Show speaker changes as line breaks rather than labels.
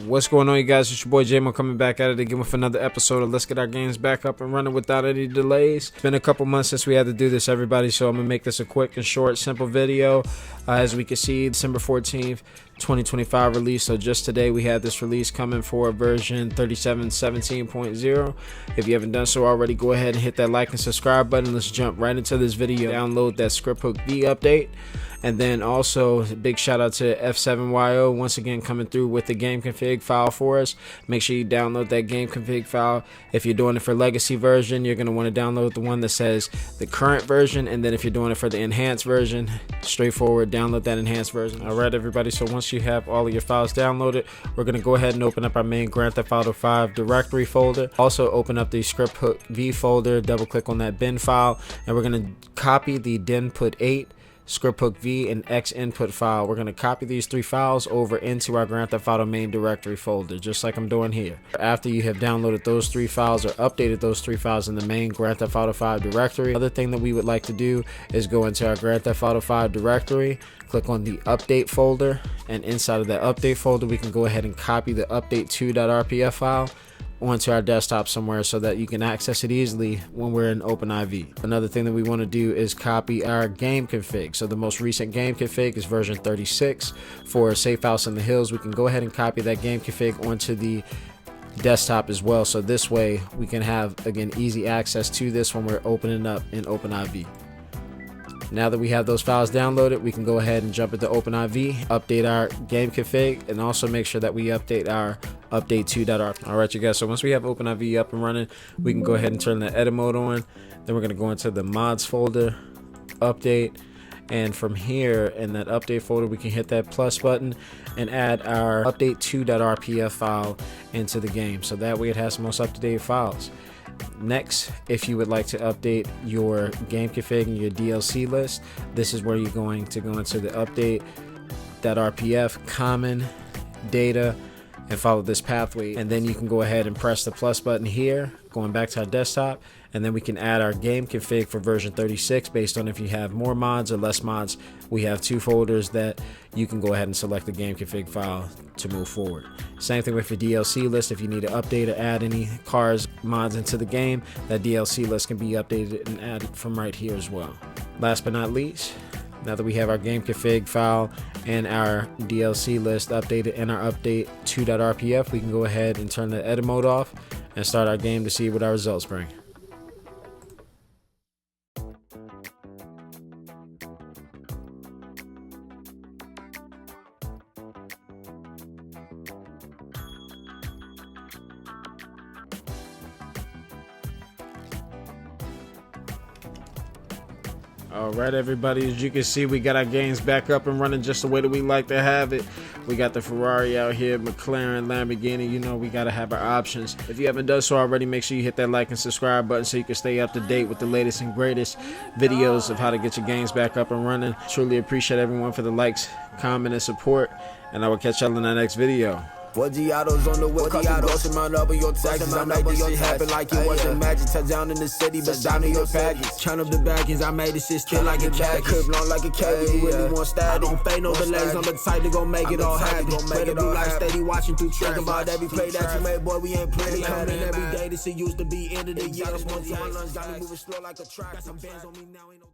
What's going on, you guys? It's your boy JayMo coming back at it again with another episode of Let's Get Our Games Back Up and Running without any delays. It's been a couple months since we had to do this, everybody, so I'm going to make this a quick and short, simple video. As we can see, December 14th, 2025 release. So just today we had this release coming for version 37.17.0. If you haven't done so already, go ahead and hit that like and subscribe button. Let's jump right into this video. Download that script V update. And then also big shout out to F7YO once again coming through with the Gameconfig file for us. Make sure you download that Gameconfig file. If you're doing it for legacy version, you're going to want to download the one that says the current version, and then if you're doing it for the enhanced version, straightforward, download that enhanced version. Alright everybody, so once you have all of your files downloaded, we're going to go ahead and open up our main Grand Theft Auto 5 directory folder. Also open up the script hook V folder, double click on that bin file, and we're going to copy the denput 8 script hook V and X input file. We're going to copy these three files over into our Grand Theft Auto main directory folder, just like I'm doing here. After you have downloaded those three files or updated those three files in the main Grand Theft Auto 5 directory, other thing that we would like to do is go into our Grand Theft Auto 5 directory, click on the update folder, and inside of that update folder we can go ahead and copy the update2.rpf file onto our desktop somewhere so that you can access it easily when we're in OpenIV. Another thing that we want to do is copy our game config. So the most recent game config is version 36 for Safe House in the Hills. We can go ahead and copy that game config onto the desktop as well, so this way we can have, again, easy access to this when we're opening up in OpenIV. Now that we have those files downloaded, we can go ahead and jump into OpenIV, update our game config, and also make sure that we update our update2.rpf. Alright you guys, so once we have OpenIV up and running, we can go ahead and turn the edit mode on. Then we're going to go into the mods folder, update, and from here in that update folder we can hit that plus button and add our update2.rpf file into the game, so that way it has the most up-to-date files. Next, if you would like to update your game config and your DLC list, this is where you're going to go into the update.rpf common data and follow this pathway, and then you can go ahead and press the plus button here, going back to our desktop, and then we can add our game config for version 36 based on if you have more mods or less mods. We have two folders that you can go ahead and select the game config file to move forward. Same thing with your DLC list. If you need to update or add any cars mods into the game, that DLC list can be updated and added from right here as well. Last but not least, now that we have our game config file and our DLC list updated and our update2.rpf, we can go ahead and turn the edit mode off and start our game to see what our results bring. Alright everybody, as you can see, we got our games back up and running just the way that we like to have it. We got the Ferrari out here, McLaren, Lamborghini, you know we got to have our options. If you haven't done so already, make sure you hit that like and subscribe button so you can stay up to date with the latest and greatest videos of how to get your games back up and running. Truly appreciate everyone for the likes, comment, and support, and I will catch y'all in the next video.
What the autos on the way, cause you gross amount of your taxes. I made this shit happen like it wasn't magic. Touchdown in the city, but down in your package. Count up the baggage, I made this shit still like a cat. Crib long like a cat, you really want static. I don't fade no delays, I'm the type to gon' make it all happen. Better be like steady watching through track about every play that you made, boy, we ain't playing. Coming every day, this shit used to be end of the year. This one time, got me moving slow like a track. Got some bands on me now, ain't no